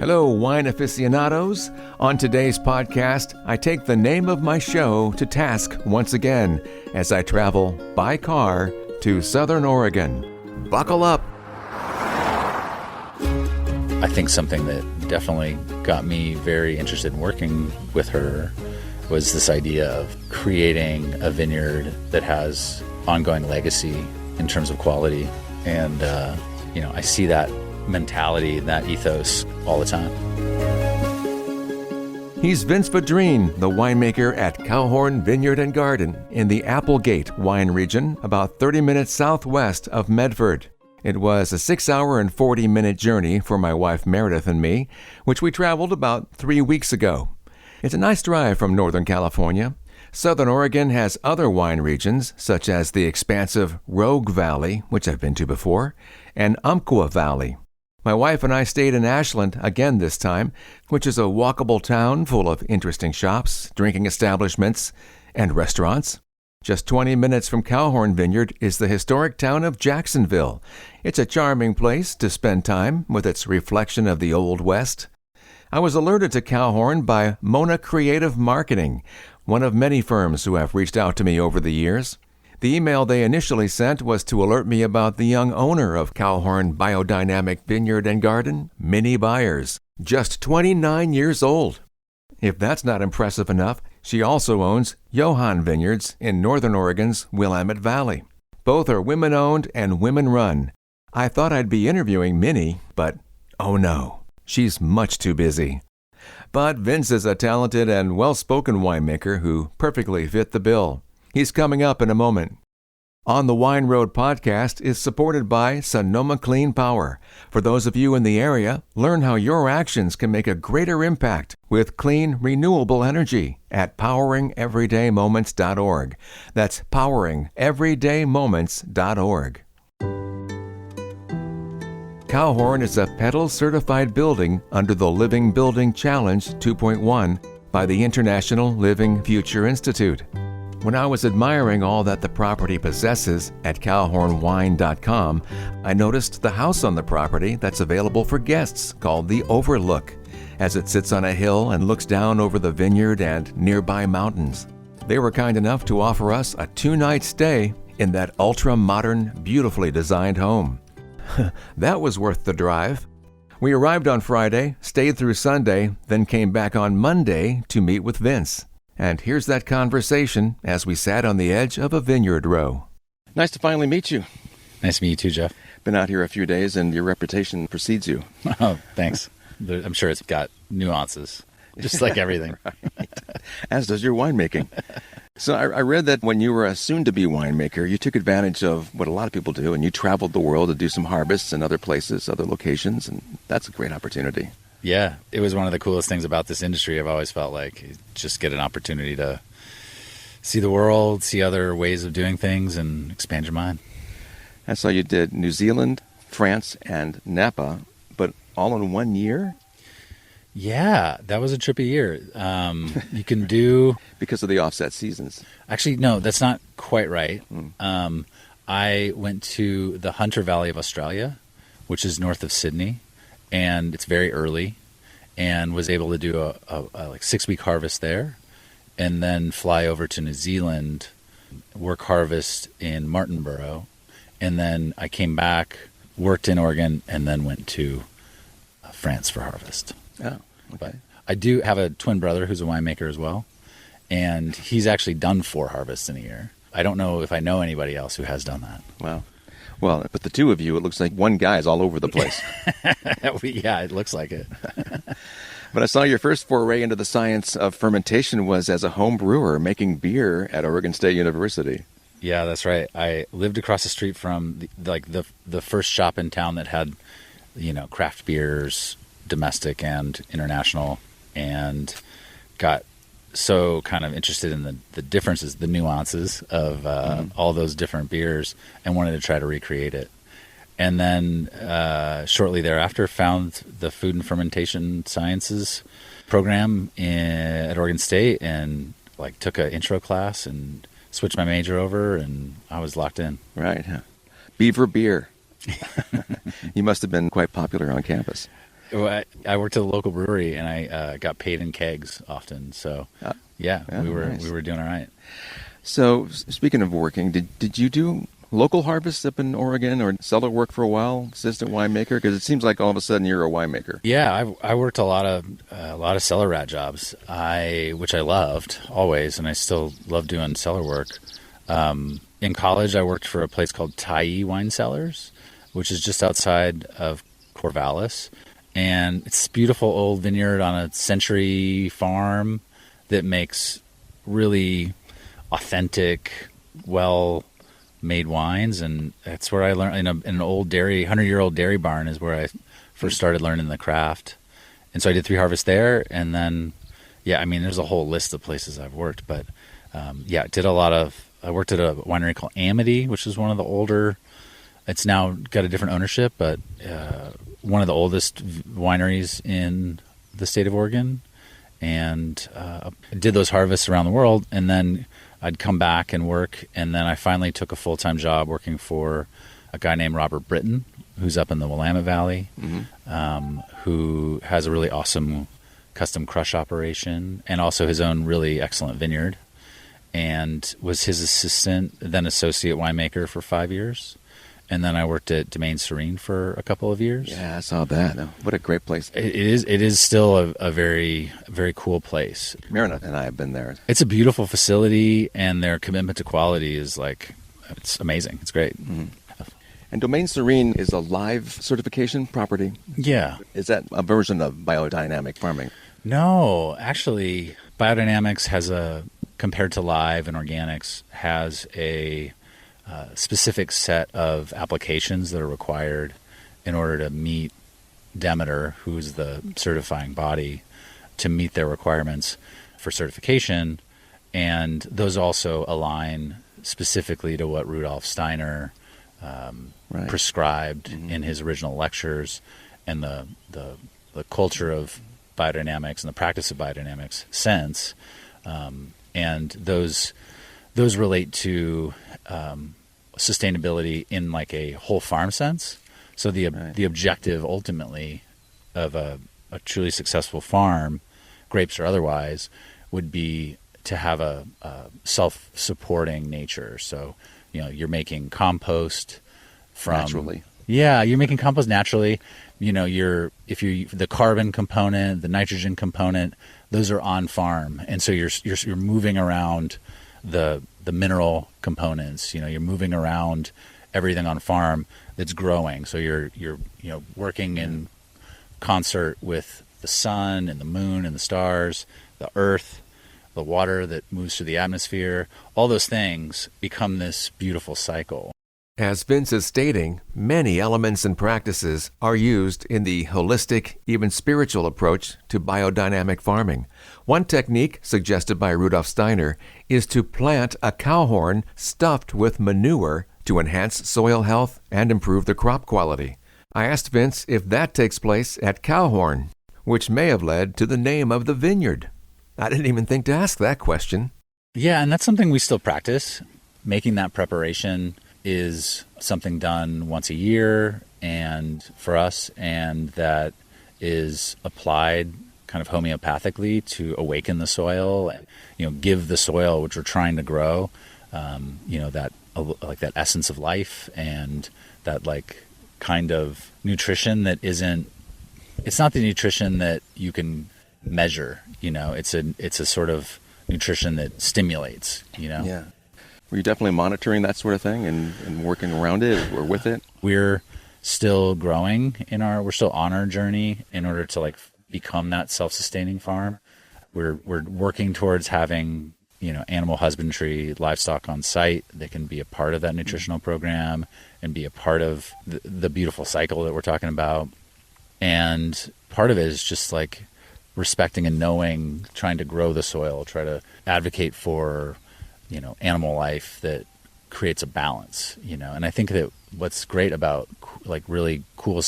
Hello, wine aficionados. On today's podcast, I take the name of my show to task once again as I travel by car to Southern Oregon. Buckle up. I think something that definitely got me very interested in working with her was this idea of creating a vineyard that has ongoing legacy in terms of quality. And, I see that mentality, that ethos all the time. He's Vince Vadrine, the winemaker at Cowhorn Vineyard and Garden in the Applegate wine region, about 30 minutes southwest of Medford. It was a 6-hour and 40-minute journey for my wife Meredith and me, which we traveled about 3 weeks ago. It's a nice drive from Northern California. Southern Oregon has other wine regions, such as the expansive Rogue Valley, which I've been to before, and Umpqua Valley. My wife and I stayed in Ashland again this time, which is a walkable town full of interesting shops, drinking establishments, and restaurants. Just 20 minutes from Cowhorn Vineyard is the historic town of Jacksonville. It's a charming place to spend time with its reflection of the Old West. I was alerted to Cowhorn by Mona Creative Marketing, one of many firms who have reached out to me over the years. The email they initially sent was to alert me about the young owner of Cowhorn Bioynamic Vineyard and Garden, Mini Byers, just 29 years old. If that's not impressive enough, she also owns Johann Vineyards in Northern Oregon's Willamette Valley. Both are women-owned and women-run. I thought I'd be interviewing Minnie, but oh no, she's much too busy. But Vince is a talented and well-spoken winemaker who perfectly fit the bill. He's coming up in a moment. On the Wine Road podcast is supported by Sonoma Clean Power. For those of you in the area, learn how your actions can make a greater impact with clean, renewable energy at poweringeverydaymoments.org. That's poweringeverydaymoments.org. Cowhorn is a Petal-certified building under the Living Building Challenge 2.1 by the International Living Future Institute. When I was admiring all that the property possesses at cowhornwine.com, I noticed the house on the property that's available for guests called the Overlook, as it sits on a hill and looks down over the vineyard and nearby mountains. They were kind enough to offer us a 2-night stay in that ultra-modern, beautifully designed home. That was worth the drive. We arrived on Friday, stayed through Sunday, then came back on Monday to meet with Vince. And here's that conversation as we sat on the edge of a vineyard row. Nice to finally meet you. Nice to meet you too, Jeff. Been out here a few days and your reputation precedes you. Oh, thanks. I'm sure it's got nuances, just like everything. Right. As does your winemaking. So I read that when you were a soon-to-be winemaker, you took advantage of what a lot of people do, and you traveled the world to do some harvests in other places, other locations, and that's a great opportunity. Yeah, it was one of the coolest things about this industry. I've always felt like you just get an opportunity to see the world, see other ways of doing things, and expand your mind. I saw you did New Zealand, France, and Napa, but all in 1 year? Yeah, that was a trippy year. You can do... Because of the offset seasons. Actually, no, that's not quite right. I went to the Hunter Valley of Australia, which is north of Sydney, and it's very early, and was able to do a 6-week harvest there, and then fly over to New Zealand, work harvest in Martinborough, and then I came back, worked in Oregon, and then went to France for harvest. Oh, okay. But I do have a twin brother who's a winemaker as well, and he's actually done 4 harvests in a year. I don't know if I know anybody else who has done that. Wow. Well, but the two of you, it looks like one guy is all over the place. Yeah, it looks like it. But I saw your first foray into the science of fermentation was as a home brewer making beer at Oregon State University. Yeah, that's right. I lived across the street from the first shop in town that had, craft beers, domestic and international, and got so kind of interested in the differences, the nuances of all those different beers, and wanted to try to recreate it. And then shortly thereafter found the Food and Fermentation Sciences program at Oregon State, and took an intro class and switched my major over, and I was locked in. Right. Beaver beer. You must have been quite popular on campus. Well, I worked at a local brewery, and I got paid in kegs often. So, yeah, we were doing all right. So, speaking of working, did you do local harvests up in Oregon or cellar work for a while, assistant winemaker? Because it seems like all of a sudden you're a winemaker. Yeah, I worked a lot of cellar rat jobs, which I loved always, and I still love doing cellar work. In college, I worked for a place called Tyee Wine Cellars, which is just outside of Corvallis, and it's a beautiful old vineyard on a century farm that makes really authentic, well-made wines, and that's where I learned in an old 100-year-old dairy barn is where I first started learning the craft. And so I did 3 harvests there, and then, yeah, I mean, there's a whole list of places I've worked, but I worked at a winery called Amity, which is one of the older, it's now got a different ownership, but one of the oldest wineries in the state of Oregon, and I did those harvests around the world, and then I'd come back and work, and then I finally took a full-time job working for a guy named Robert Britton, who's up in the Willamette Valley, who has a really awesome custom crush operation and also his own really excellent vineyard, and was his assistant, then associate winemaker for 5 years. And then I worked at Domaine Serene for a couple of years. Yeah, I saw that. What a great place. It is still a very, very cool place. Marina and I have been there. It's a beautiful facility, and their commitment to quality is it's amazing. It's great. Mm-hmm. And Domaine Serene is a live certification property. Yeah. Is that a version of biodynamic farming? No, actually, biodynamics compared to live and organics, has a specific set of applications that are required in order to meet Demeter, who's the certifying body, to meet their requirements for certification. And those also align specifically to what Rudolf Steiner prescribed in his original lectures, and the culture of biodynamics and the practice of biodynamics since. And those relate to sustainability in like a whole farm sense. So the objective ultimately of a truly successful farm, grapes or otherwise, would be to have a self-supporting nature. So, you're making compost from naturally. Yeah, you're making compost naturally. The carbon component, the nitrogen component, those are on farm, and so you're moving around the mineral components. You're moving around everything on farm that's growing. So you're working in concert with the sun and the moon and the stars, the earth, the water that moves through the atmosphere. All those things become this beautiful cycle. As Vince is stating, many elements and practices are used in the holistic, even spiritual approach to biodynamic farming. One technique suggested by Rudolf Steiner is to plant a cowhorn stuffed with manure to enhance soil health and improve the crop quality. I asked Vince if that takes place at Cowhorn, which may have led to the name of the vineyard. I didn't even think to ask that question. Yeah, and that's something we still practice. Making that preparation is something done once a year, and for us, and that is applied kind of homeopathically to awaken the soil, give the soil, which we're trying to grow, that essence of life, and that kind of nutrition that it's not the nutrition that you can measure, it's a sort of nutrition that stimulates, Yeah. Were you definitely monitoring that sort of thing and working around it or with it? We're still growing we're still on our journey in order to become that self-sustaining farm. We're working towards having, animal husbandry, livestock on site that can be a part of that nutritional program and be a part of the beautiful cycle that we're talking about. And part of it is just respecting and knowing, trying to grow the soil, try to advocate for animal life that creates a balance, and I think that what's great about really cool,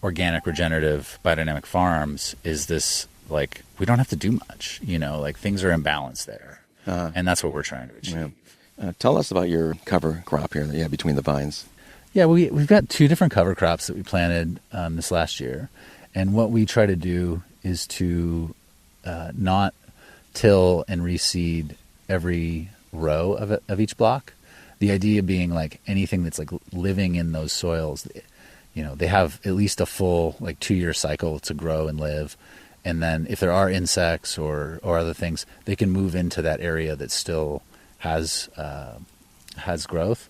organic, regenerative, biodynamic farms is this, we don't have to do much, things are in balance there. And that's what we're trying to achieve. Yeah. Tell us about your cover crop here that you have between the vines. Yeah, we've got 2 different cover crops that we planted this last year. And what we try to do is to not till and reseed every row of each block. The idea being like anything that's like living in those soils, they have at least a full like 2-year cycle to grow and live. And then if there are insects or other things, they can move into that area that still has growth.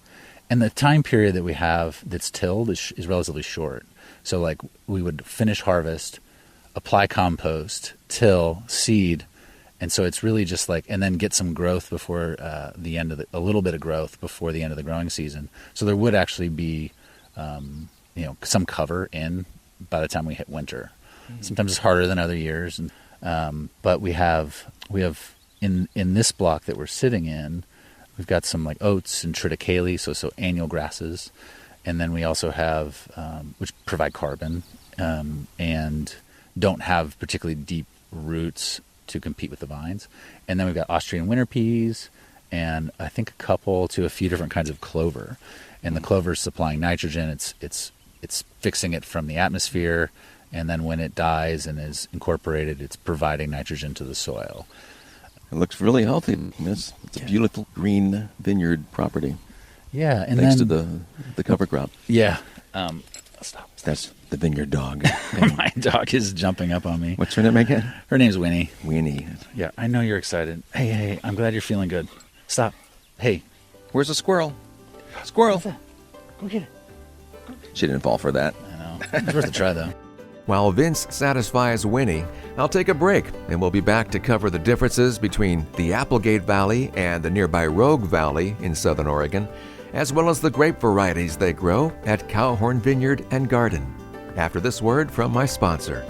And the time period that we have that's tilled is relatively short. So like we would finish harvest, apply compost, till, seed. And so it's really just like, and then get some growth before the end of a little bit of growth before the end of the growing season. So there would actually be, some cover in by the time we hit winter. Mm-hmm. Sometimes it's harder than other years. But we have in this block that we're sitting in, we've got some like oats and triticale, so annual grasses. And then we also have, which provide carbon and don't have particularly deep roots to compete with the vines. And then we've got Austrian winter peas and I think a couple to a few different kinds of clover. And the clover is supplying nitrogen. It's fixing it from the atmosphere. And then when it dies and is incorporated, it's providing nitrogen to the soil. It looks really healthy. It's a beautiful green vineyard property. Yeah. And thanks to the cover crop. Yeah. Stop. That's the vineyard dog. My dog is jumping up on me. What's her name again? Her name's Winnie. Winnie. Yeah, I know you're excited. Hey, I'm glad you're feeling good. Stop. Hey. Where's the squirrel? Squirrel. Go get it. She didn't fall for that. I know. It's worth a try, though. While Vince satisfies Winnie, I'll take a break and we'll be back to cover the differences between the Applegate Valley and the nearby Rogue Valley in southern Oregon, as well as the grape varieties they grow at Cowhorn Vineyard and Garden. After this word from my sponsor.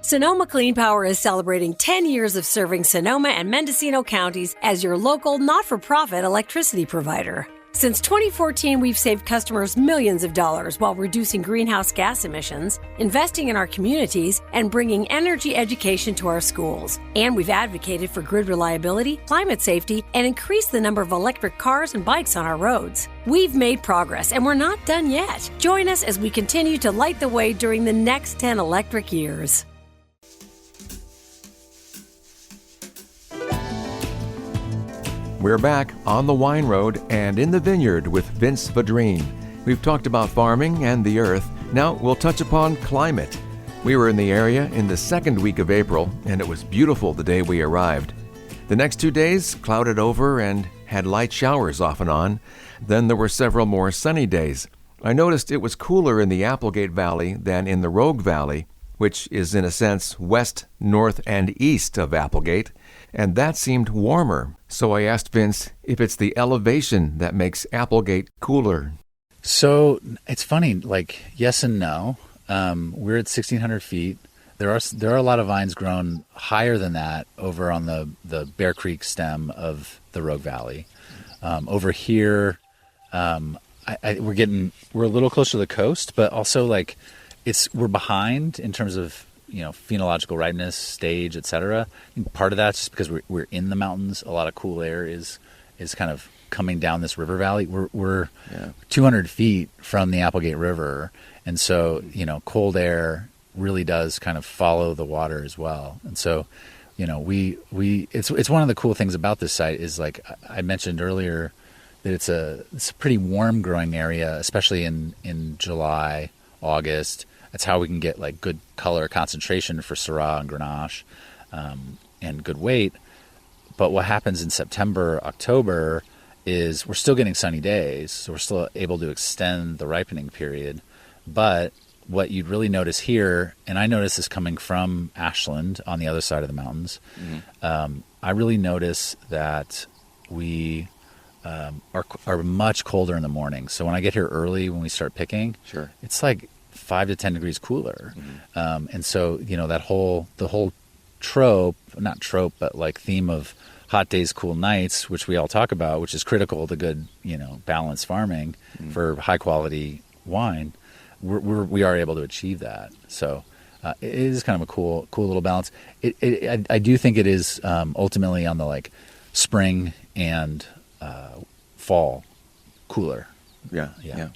Sonoma Clean Power is celebrating 10 years of serving Sonoma and Mendocino counties as your local not-for-profit electricity provider. Since 2014, we've saved customers millions of dollars while reducing greenhouse gas emissions, investing in our communities, and bringing energy education to our schools. And we've advocated for grid reliability, climate safety, and increased the number of electric cars and bikes on our roads. We've made progress, and we're not done yet. Join us as we continue to light the way during the next 10 electric years. We're back on the wine road and in the vineyard with Vince Vadrine. We've talked about farming and the earth. Now we'll touch upon climate. We were in the area in the second week of April, and it was beautiful the day we arrived. The next 2 days clouded over and had light showers off and on. Then there were several more sunny days. I noticed it was cooler in the Applegate Valley than in the Rogue Valley, which is in a sense west, north, and east of Applegate, and that seemed warmer. So I asked Vince if it's the elevation that makes Applegate cooler. So it's funny, like yes and no. We're at 1,600 feet. There are a lot of vines grown higher than that over on the Bear Creek stem of the Rogue Valley. Over here, we're a little closer to the coast, but also like we're behind in terms of phenological ripeness, stage, etc. Part of that's just because we're in the mountains. A lot of cool air is kind of coming down this river valley. We're 200 feet from the Applegate River, and so cold air really does kind of follow the water as well. And so it's one of the cool things about this site is like I mentioned earlier that it's a pretty warm growing area, especially in July, August. That's how we can get like good color concentration for Syrah and Grenache, and good weight. But what happens in September, October is we're still getting sunny days, so we're still able to extend the ripening period. But what you'd really notice here, and I notice this coming from Ashland on the other side of the mountains, I really notice that we are much colder in the morning. So when I get here early, when we start picking, it's like 5 to 10 degrees cooler. And so, the whole not trope, but like theme of hot days, cool nights, which we all talk about, which is critical to good, balanced farming for high quality wine. We are able to achieve that. So it is kind of a cool little balance. I do think it is ultimately on the like spring and fall cooler. Yeah. Yeah.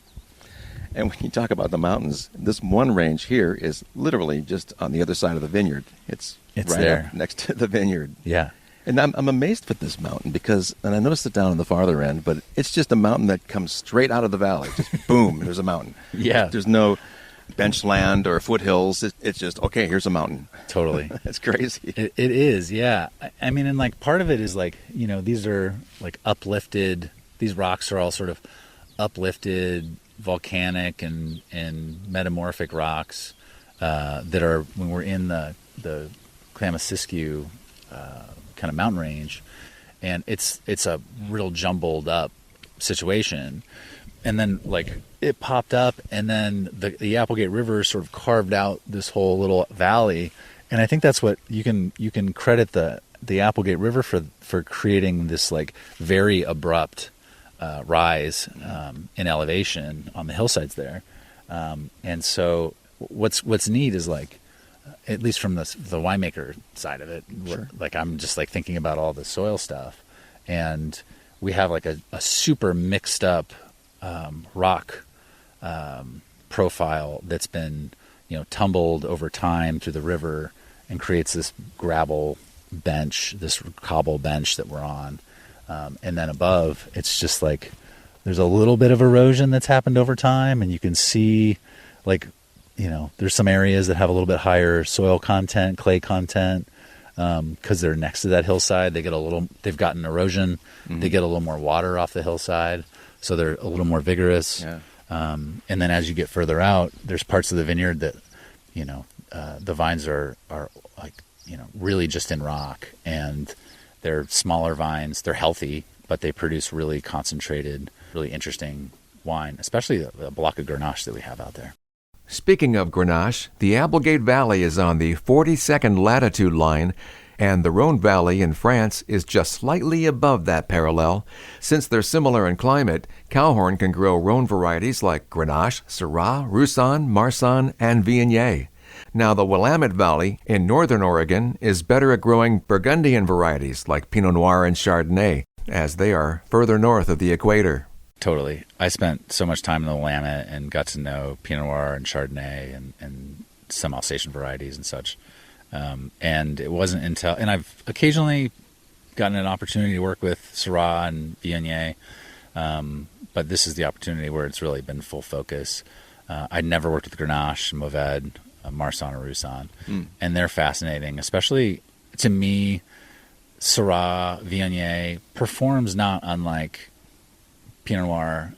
And when you talk about the mountains, this one range here is literally just on the other side of the vineyard. It's right there up next to the vineyard. Yeah. And I'm amazed with this mountain because, and I noticed it down on the farther end, but it's just a mountain that comes straight out of the valley. Just boom, there's a mountain. Yeah. There's no benchland or foothills. It's just, okay, here's a mountain. Totally. That's crazy. It is, yeah. I mean, and like part of it is like, you know, these are like uplifted, these rocks are all sort of uplifted volcanic and metamorphic rocks that are, when we're in the Klamath-Siskiyou kind of mountain range, and it's a real jumbled up situation. And then like it popped up, and then the Applegate River sort of carved out this whole little valley. And I think that's what you can credit the Applegate River for creating this like very abrupt rise in elevation on the hillsides there. And so what's neat is like, at least from the winemaker side of it, Sure. like I'm just like thinking about all the soil stuff, and we have like a super mixed up rock profile that's been, you know, tumbled over time through the river and creates this gravel bench, this cobble bench that we're on. And then above, it's just like there's a little bit of erosion that's happened over time, and you can see like, you know, there's some areas that have a little bit higher soil content, clay content, because they're next to that hillside. They've gotten erosion. Mm-hmm. They get a little more water off the hillside, so they're a little more vigorous. Yeah. And then as you get further out, there's parts of the vineyard that, you know, the vines are like, you know, really just in rock, and they're smaller vines. They're healthy, but they produce really concentrated, really interesting wine, especially the block of Grenache that we have out there. Speaking of Grenache, the Applegate Valley is on the 42nd latitude line, and the Rhone Valley in France is just slightly above that parallel. Since they're similar in climate, Cowhorn can grow Rhone varieties like Grenache, Syrah, Roussanne, Marsanne, and Viognier. Now, the Willamette Valley in northern Oregon is better at growing Burgundian varieties like Pinot Noir and Chardonnay, as they are further north of the equator. Totally. I spent so much time in the Willamette and got to know Pinot Noir and Chardonnay and some Alsatian varieties and such. And it wasn't until, and I've occasionally gotten an opportunity to work with Syrah and Viognier, but this is the opportunity where it's really been full focus. I'd never worked with Grenache, Mourvèdre, Marsanne, or Roussanne, and they're fascinating. Especially to me, Syrah, Viognier performs not unlike Pinot Noir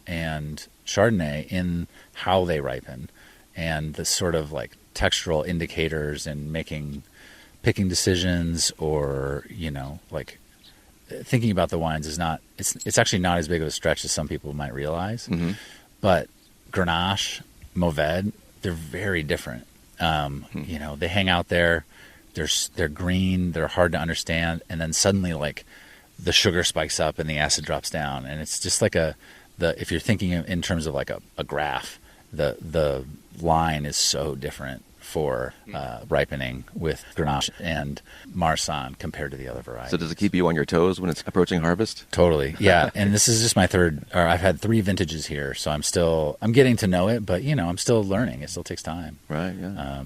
and Chardonnay in how they ripen, and the sort of like textural indicators and picking decisions, or, you know, like thinking about the wines is not, it's actually not as big of a stretch as some people might realize. Mm-hmm. But Grenache, Mourvèdre, they're very different. You know, they hang out there, they're green, they're hard to understand, and then suddenly like the sugar spikes up and the acid drops down, and it's just like if you're thinking in terms of like a graph, the line is so different for ripening with Grenache and Marsanne compared to the other varieties. So does it keep you on your toes when it's approaching harvest? Totally, yeah. And this is just I've had 3 vintages here, so I'm getting to know it, but, you know, I'm still learning. It still takes time. Right, yeah.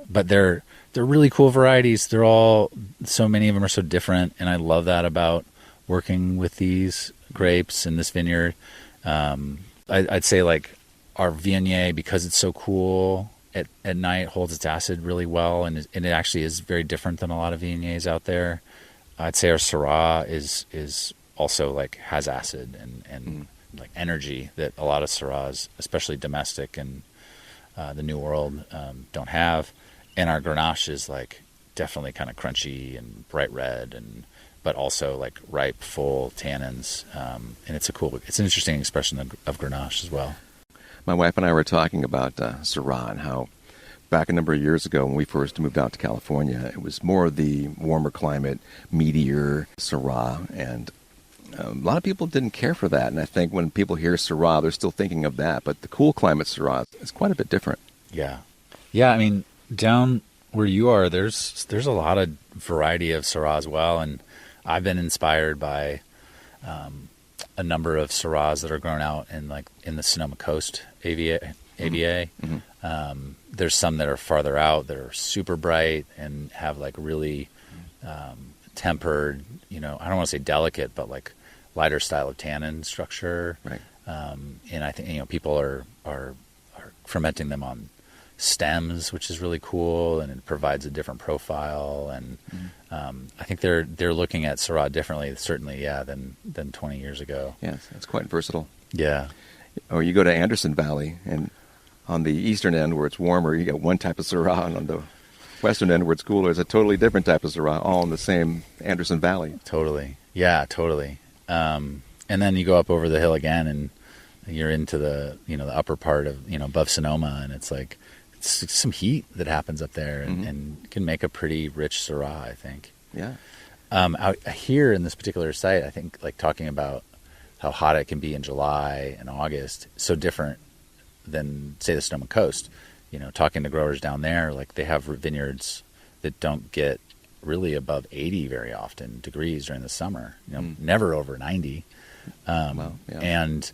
But they're really cool varieties. They're all, so many of them are so different, and I love that about working with these grapes in this vineyard. I'd say like our Viognier, because it's so cool, at night holds its acid really well, and it actually is very different than a lot of Viogniers out there. I'd say our Syrah is also like has acid and like energy that a lot of Syrahs, especially domestic and the New World, don't have. And our Grenache is like definitely kind of crunchy and bright red, but also like ripe, full tannins. And it's an interesting expression of Grenache as well. My wife and I were talking about Syrah and how back a number of years ago when we first moved out to California, it was more of the warmer climate, meatier Syrah, and a lot of people didn't care for that. And I think when people hear Syrah, they're still thinking of that. But the cool climate Syrah is quite a bit different. Yeah. Yeah, I mean, down where you are, there's a lot of variety of Syrah as well, and I've been inspired by a number of Syrahs that are grown out in the Sonoma Coast AVA. There's some that are farther out that are super bright and have like really tempered, I don't want to say delicate, but like lighter style of tannin structure. Right. And I think, people are fermenting them on stems, which is really cool, and it provides a different profile. And I think they're looking at Syrah differently, certainly, than 20 years ago. Yes, it's quite versatile. Yeah. Or you go to Anderson Valley, and on the eastern end where it's warmer, you get one type of Syrah, and on the western end where it's cooler, it's a totally different type of Syrah, all in the same Anderson Valley. Totally. Yeah, totally. And then you go up over the hill again, and you're into the the upper part of above Sonoma, and it's like it's some heat that happens up there, and can make a pretty rich Syrah, I think. Yeah. Out here in this particular site, I think like talking about how hot it can be in July and August, so different than say the Sonoma Coast. Talking to growers down there, like they have vineyards that don't get really above 80 very often degrees during the summer. Never over 90. And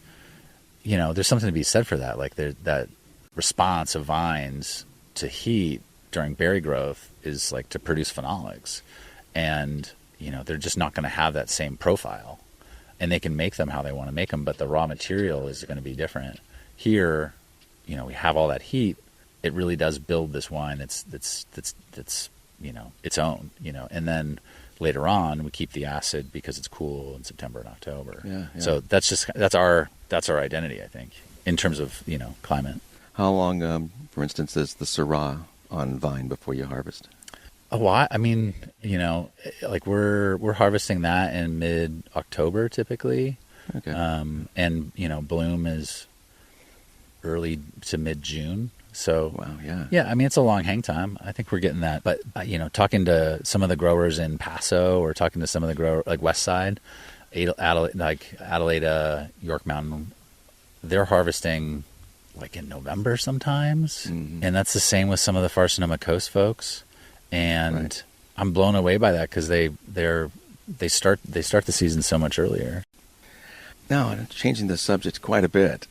there's something to be said for that. Like that response of vines to heat during berry growth is like to produce phenolics, and they're just not going to have that same profile, and they can make them how they want to make them, but the raw material is going to be different. Here, we have all that heat. It really does build this wine that's its own, and then later on we keep the acid because it's cool in September and October. Yeah. So that's our identity, I think, in terms of climate. How long, for instance, is the Syrah on vine before you harvest? A lot. I mean, like we're harvesting that in mid-October typically. Okay. And bloom is early to mid-June. So wow, yeah. Yeah, I mean, it's a long hang time. I think we're getting that. But talking to some of the growers in Paso, or talking to some of the growers like West Side, Adelaide, York Mountain, they're harvesting like in November sometimes, and that's the same with some of the far Sonoma Coast folks. And right. I'm blown away by that because they start the season so much earlier. Now, changing the subject quite a bit,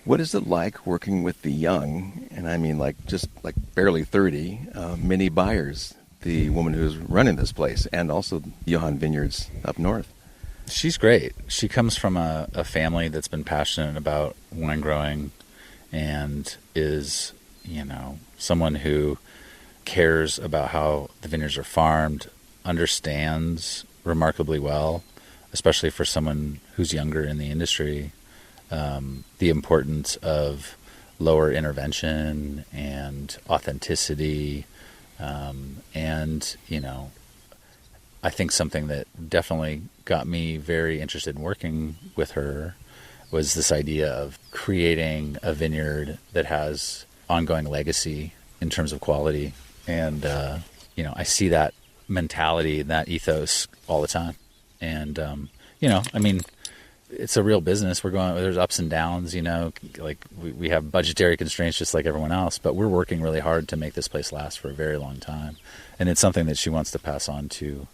what is it like working with the young, and I mean just barely 30, Mini Byers, the woman who's running this place, and also Johan Vineyards up north? She's great. She comes from a family that's been passionate about wine growing, and is, someone who cares about how the vineyards are farmed, understands remarkably well, especially for someone who's younger in the industry, the importance of lower intervention and authenticity. And, I think something that definitely got me very interested in working with her was this idea of creating a vineyard that has ongoing legacy in terms of quality. And, I see that mentality, that ethos all the time. And, I mean, it's a real business. There's ups and downs, like we have budgetary constraints just like everyone else, but we're working really hard to make this place last for a very long time. And it's something that she wants to pass on to,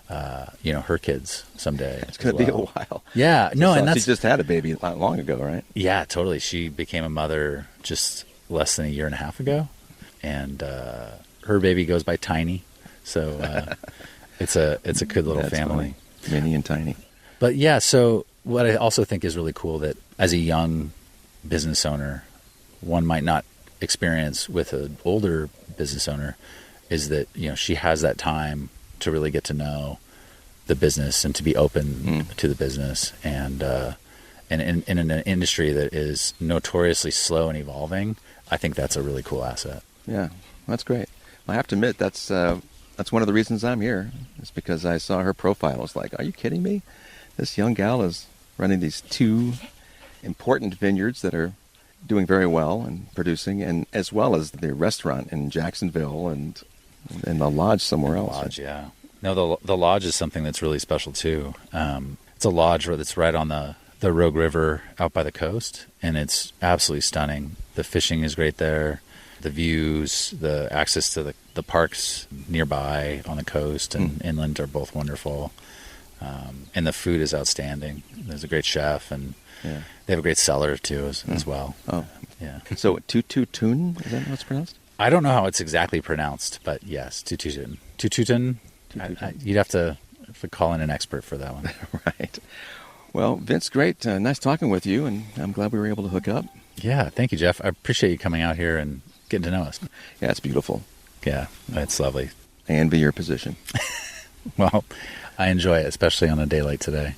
her kids someday. It's going to be a while. Yeah. No, and she just had a baby not long ago, right? Yeah, totally. She became a mother just less than a year and a half ago. And, her baby goes by Tiny. So, it's a good little family. Funny. Mini and Tiny. But yeah, so what I also think is really cool that as a young business owner, one might not experience with an older business owner, is that, she has that time to really get to know the business and to be open to the business. And in an industry that is notoriously slow and evolving, I think that's a really cool asset. Yeah, that's great. I have to admit, that's one of the reasons I'm here. It's because I saw her profile. I was like, are you kidding me? This young gal is running these two important vineyards that are doing very well and producing, and as well as the restaurant in Jacksonville and the lodge somewhere else. Lodge, yeah. No, the lodge is something that's really special too. It's a lodge that's right on the Rogue River out by the coast, and it's absolutely stunning. The fishing is great there. The views, the access to the parks nearby on the coast and inland are both wonderful. And the food is outstanding. There's a great chef, and Yeah. they have a great cellar too as well. Oh. Yeah. So Tututun, is that how it's pronounced? I don't know how it's exactly pronounced, but yes, Tututun. Tututun. You'd have to call in an expert for that one. Right. Well, Vince, great. Nice talking with you, and I'm glad we were able to hook up. Yeah, thank you, Jeff. I appreciate you coming out here and getting to know us. Yeah, it's beautiful. Yeah, it's lovely. I envy your position. Well, I enjoy it, especially on a day like today.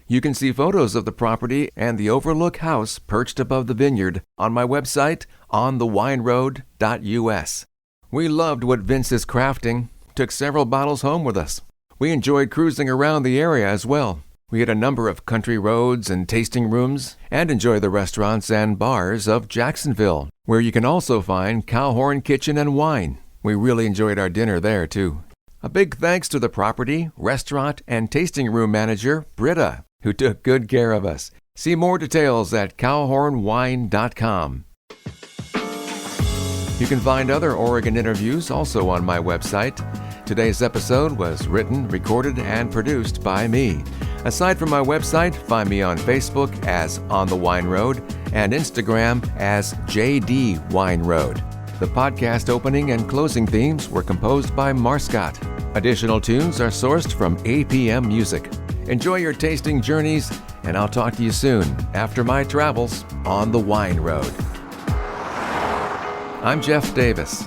You can see photos of the property and the overlook house perched above the vineyard on my website, onthewineroad.us. We loved what Vince is crafting, took several bottles home with us. We enjoyed cruising around the area as well. We had a number of country roads and tasting rooms, and enjoy the restaurants and bars of Jacksonville, where you can also find Cowhorn Kitchen and Wine. We really enjoyed our dinner there, too. A big thanks to the property, restaurant, and tasting room manager, Britta, who took good care of us. See more details at cowhornwine.com. You can find other Oregon interviews also on my website. Today's episode was written, recorded, and produced by me. Aside from my website, find me on Facebook as On the Wine Road and Instagram as JD Wine Road. The podcast opening and closing themes were composed by Marscott. Additional tunes are sourced from APM Music. Enjoy your tasting journeys, and I'll talk to you soon after my travels on the Wine Road. I'm Jeff Davis.